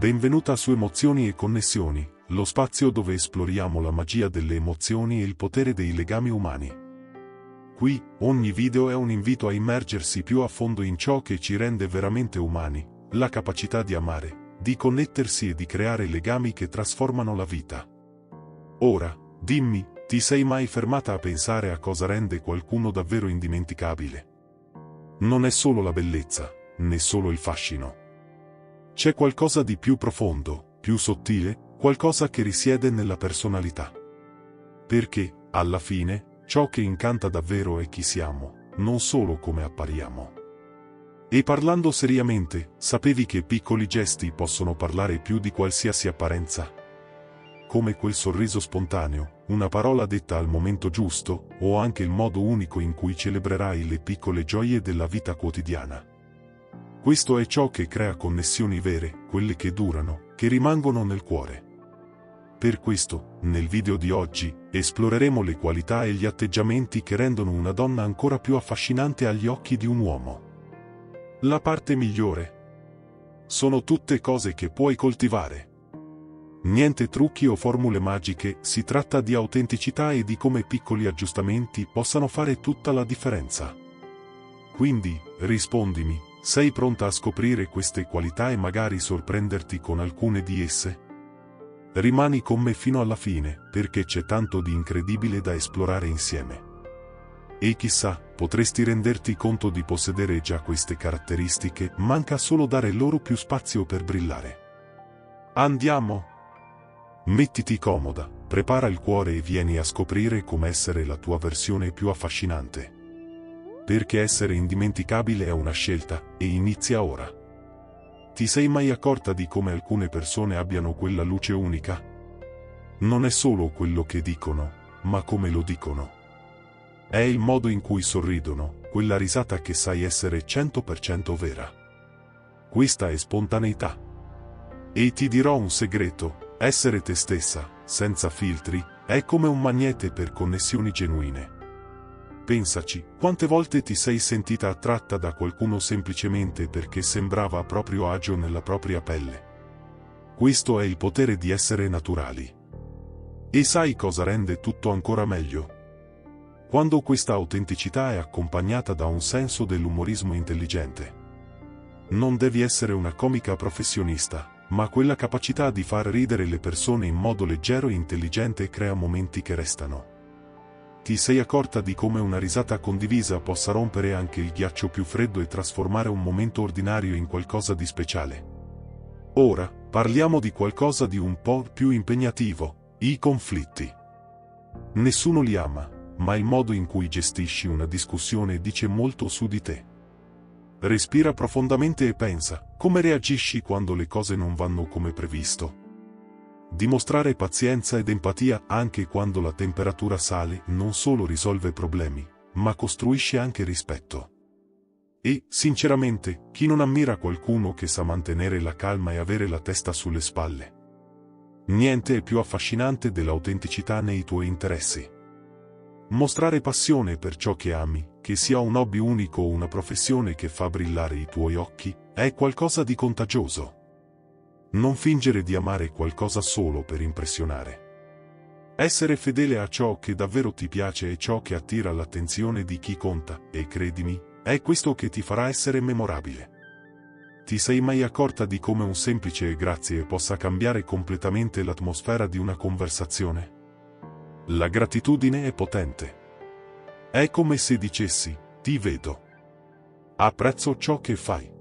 Benvenuta su Emozioni e Connessioni, lo spazio dove esploriamo la magia delle emozioni e il potere dei legami umani. Qui, ogni video è un invito a immergersi più a fondo in ciò che ci rende veramente umani, la capacità di amare, di connettersi e di creare legami che trasformano la vita. Ora, dimmi, ti sei mai fermata a pensare a cosa rende qualcuno davvero indimenticabile? Non è solo la bellezza, né solo il fascino. C'è qualcosa di più profondo, più sottile, qualcosa che risiede nella personalità. Perché, alla fine, ciò che incanta davvero è chi siamo, non solo come appariamo. E parlando seriamente, sapevi che piccoli gesti possono parlare più di qualsiasi apparenza? Come quel sorriso spontaneo, una parola detta al momento giusto, o anche il modo unico in cui celebrerai le piccole gioie della vita quotidiana. Questo è ciò che crea connessioni vere, quelle che durano, che rimangono nel cuore. Per questo, nel video di oggi, esploreremo le qualità e gli atteggiamenti che rendono una donna ancora più affascinante agli occhi di un uomo. La parte migliore. Sono tutte cose che puoi coltivare. Niente trucchi o formule magiche, si tratta di autenticità e di come piccoli aggiustamenti possano fare tutta la differenza. Quindi, rispondimi. Sei pronta a scoprire queste qualità e magari sorprenderti con alcune di esse? Rimani con me fino alla fine, perché c'è tanto di incredibile da esplorare insieme. E chissà, potresti renderti conto di possedere già queste caratteristiche, manca solo dare loro più spazio per brillare. Andiamo! Mettiti comoda, prepara il cuore e vieni a scoprire come essere la tua versione più affascinante. Perché essere indimenticabile è una scelta, e inizia ora. Ti sei mai accorta di come alcune persone abbiano quella luce unica? Non è solo quello che dicono, ma come lo dicono. È il modo in cui sorridono, quella risata che sai essere 100% vera. Questa è spontaneità. E ti dirò un segreto, essere te stessa, senza filtri, è come un magnete per connessioni genuine. Pensaci, quante volte ti sei sentita attratta da qualcuno semplicemente perché sembrava a proprio agio nella propria pelle. Questo è il potere di essere naturali. E sai cosa rende tutto ancora meglio? Quando questa autenticità è accompagnata da un senso dell'umorismo intelligente. Non devi essere una comica professionista, ma quella capacità di far ridere le persone in modo leggero e intelligente crea momenti che restano. Ti sei accorta di come una risata condivisa possa rompere anche il ghiaccio più freddo e trasformare un momento ordinario in qualcosa di speciale? Ora, parliamo di qualcosa di un po' più impegnativo, i conflitti. Nessuno li ama, ma il modo in cui gestisci una discussione dice molto su di te. Respira profondamente e pensa, come reagisci quando le cose non vanno come previsto? Dimostrare pazienza ed empatia anche quando la temperatura sale non solo risolve problemi, ma costruisce anche rispetto. E, sinceramente, chi non ammira qualcuno che sa mantenere la calma e avere la testa sulle spalle? Niente è più affascinante dell'autenticità nei tuoi interessi. Mostrare passione per ciò che ami, che sia un hobby unico o una professione che fa brillare i tuoi occhi, è qualcosa di contagioso. Non fingere di amare qualcosa solo per impressionare. Essere fedele a ciò che davvero ti piace è ciò che attira l'attenzione di chi conta, e credimi, è questo che ti farà essere memorabile. Ti sei mai accorta di come un semplice grazie possa cambiare completamente l'atmosfera di una conversazione? La gratitudine è potente. È come se dicessi, ti vedo. Apprezzo ciò che fai.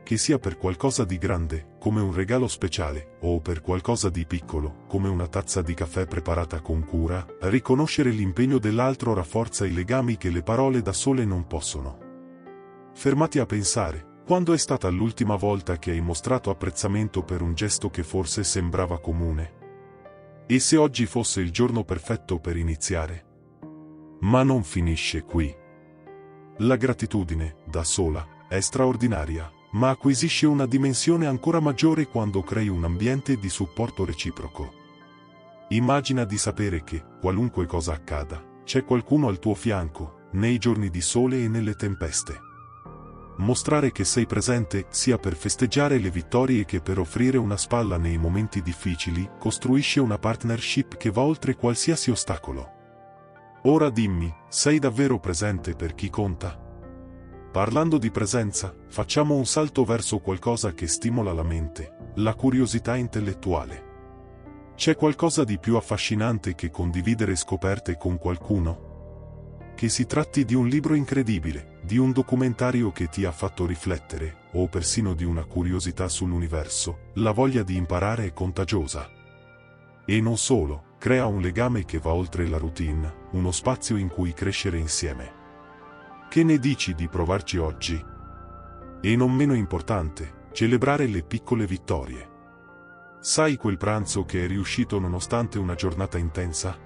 Che sia per qualcosa di grande, come un regalo speciale, o per qualcosa di piccolo, come una tazza di caffè preparata con cura, riconoscere l'impegno dell'altro rafforza i legami che le parole da sole non possono. Fermati a pensare, quando è stata l'ultima volta che hai mostrato apprezzamento per un gesto che forse sembrava comune? E se oggi fosse il giorno perfetto per iniziare? Ma non finisce qui. La gratitudine, da sola, è straordinaria. Ma acquisisce una dimensione ancora maggiore quando crei un ambiente di supporto reciproco. Immagina di sapere che, qualunque cosa accada, c'è qualcuno al tuo fianco, nei giorni di sole e nelle tempeste. Mostrare che sei presente, sia per festeggiare le vittorie che per offrire una spalla nei momenti difficili, costruisce una partnership che va oltre qualsiasi ostacolo. Ora dimmi, sei davvero presente per chi conta? Parlando di presenza, facciamo un salto verso qualcosa che stimola la mente, la curiosità intellettuale. C'è qualcosa di più affascinante che condividere scoperte con qualcuno? Che si tratti di un libro incredibile, di un documentario che ti ha fatto riflettere, o persino di una curiosità sull'universo, la voglia di imparare è contagiosa. E non solo, crea un legame che va oltre la routine, uno spazio in cui crescere insieme. Che ne dici di provarci oggi? E non meno importante, celebrare le piccole vittorie. Sai quel pranzo che è riuscito nonostante una giornata intensa?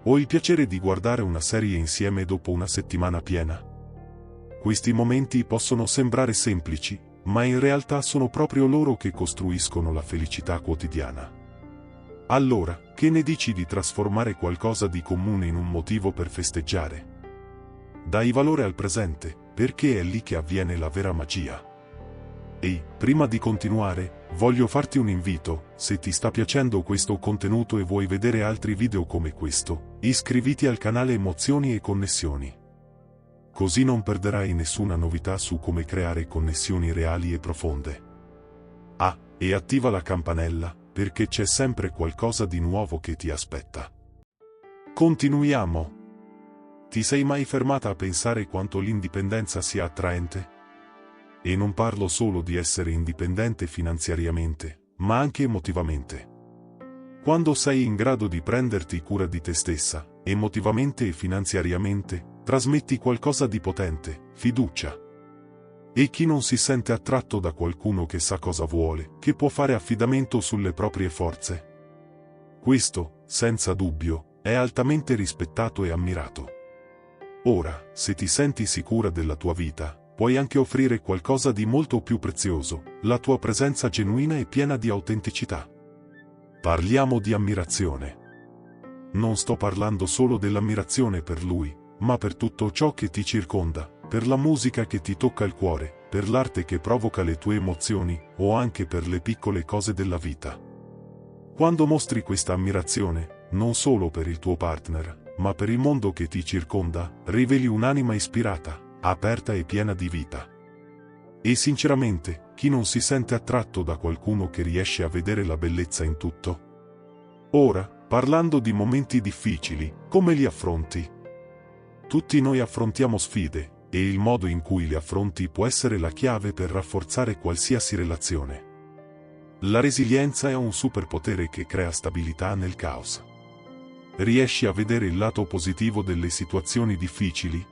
O il piacere di guardare una serie insieme dopo una settimana piena? Questi momenti possono sembrare semplici, ma in realtà sono proprio loro che costruiscono la felicità quotidiana. Allora, che ne dici di trasformare qualcosa di comune in un motivo per festeggiare? Dai valore al presente, perché è lì che avviene la vera magia. Ehi, prima di continuare, voglio farti un invito: se ti sta piacendo questo contenuto e vuoi vedere altri video come questo, iscriviti al canale Emozioni e Connessioni. Così non perderai nessuna novità su come creare connessioni reali e profonde. Ah, e attiva la campanella, perché c'è sempre qualcosa di nuovo che ti aspetta. Continuiamo. Ti sei mai fermata a pensare quanto l'indipendenza sia attraente? E non parlo solo di essere indipendente finanziariamente, ma anche emotivamente. Quando sei in grado di prenderti cura di te stessa, emotivamente e finanziariamente, trasmetti qualcosa di potente, fiducia. E chi non si sente attratto da qualcuno che sa cosa vuole, che può fare affidamento sulle proprie forze? Questo, senza dubbio, è altamente rispettato e ammirato. Ora, se ti senti sicura della tua vita, puoi anche offrire qualcosa di molto più prezioso, la tua presenza genuina e piena di autenticità. Parliamo di ammirazione. Non sto parlando solo dell'ammirazione per lui, ma per tutto ciò che ti circonda, per la musica che ti tocca il cuore, per l'arte che provoca le tue emozioni, o anche per le piccole cose della vita. Quando mostri questa ammirazione, non solo per il tuo partner, ma per il mondo che ti circonda, riveli un'anima ispirata, aperta e piena di vita. E sinceramente, chi non si sente attratto da qualcuno che riesce a vedere la bellezza in tutto? Ora, parlando di momenti difficili, come li affronti? Tutti noi affrontiamo sfide, e il modo in cui li affronti può essere la chiave per rafforzare qualsiasi relazione. La resilienza è un superpotere che crea stabilità nel caos. Riesci a vedere il lato positivo delle situazioni difficili?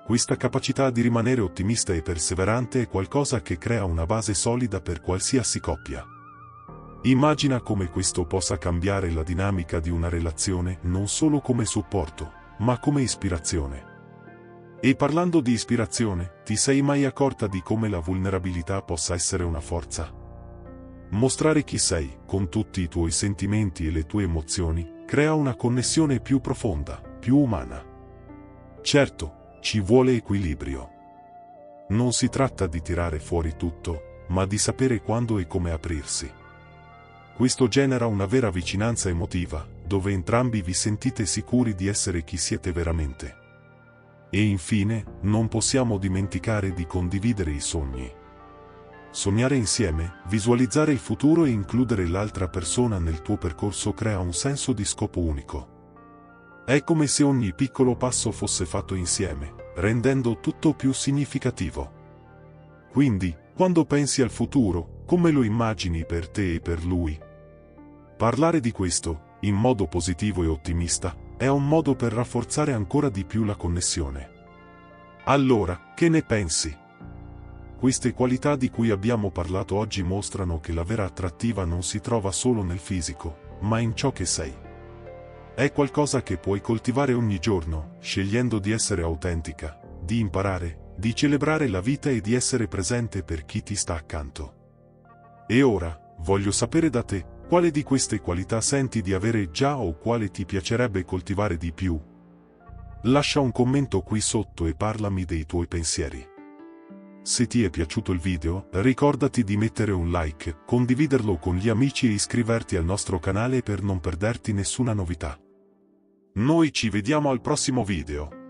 Questa capacità di rimanere ottimista e perseverante è qualcosa che crea una base solida per qualsiasi coppia. Immagina come questo possa cambiare la dinamica di una relazione non solo come supporto, ma come ispirazione. E parlando di ispirazione, ti sei mai accorta di come la vulnerabilità possa essere una forza? Mostrare chi sei, con tutti i tuoi sentimenti e le tue emozioni, crea una connessione più profonda, più umana. Certo, ci vuole equilibrio. Non si tratta di tirare fuori tutto, ma di sapere quando e come aprirsi. Questo genera una vera vicinanza emotiva, dove entrambi vi sentite sicuri di essere chi siete veramente. E infine, non possiamo dimenticare di condividere i sogni. Sognare insieme, visualizzare il futuro e includere l'altra persona nel tuo percorso crea un senso di scopo unico. È come se ogni piccolo passo fosse fatto insieme, rendendo tutto più significativo. Quindi, quando pensi al futuro, come lo immagini per te e per lui? Parlare di questo, in modo positivo e ottimista, è un modo per rafforzare ancora di più la connessione. Allora, che ne pensi? Queste qualità di cui abbiamo parlato oggi mostrano che la vera attrattiva non si trova solo nel fisico, ma in ciò che sei. È qualcosa che puoi coltivare ogni giorno, scegliendo di essere autentica, di imparare, di celebrare la vita e di essere presente per chi ti sta accanto. E ora, voglio sapere da te, quale di queste qualità senti di avere già o quale ti piacerebbe coltivare di più? Lascia un commento qui sotto e parlami dei tuoi pensieri. Se ti è piaciuto il video, ricordati di mettere un like, condividerlo con gli amici e iscriverti al nostro canale per non perderti nessuna novità. Noi ci vediamo al prossimo video.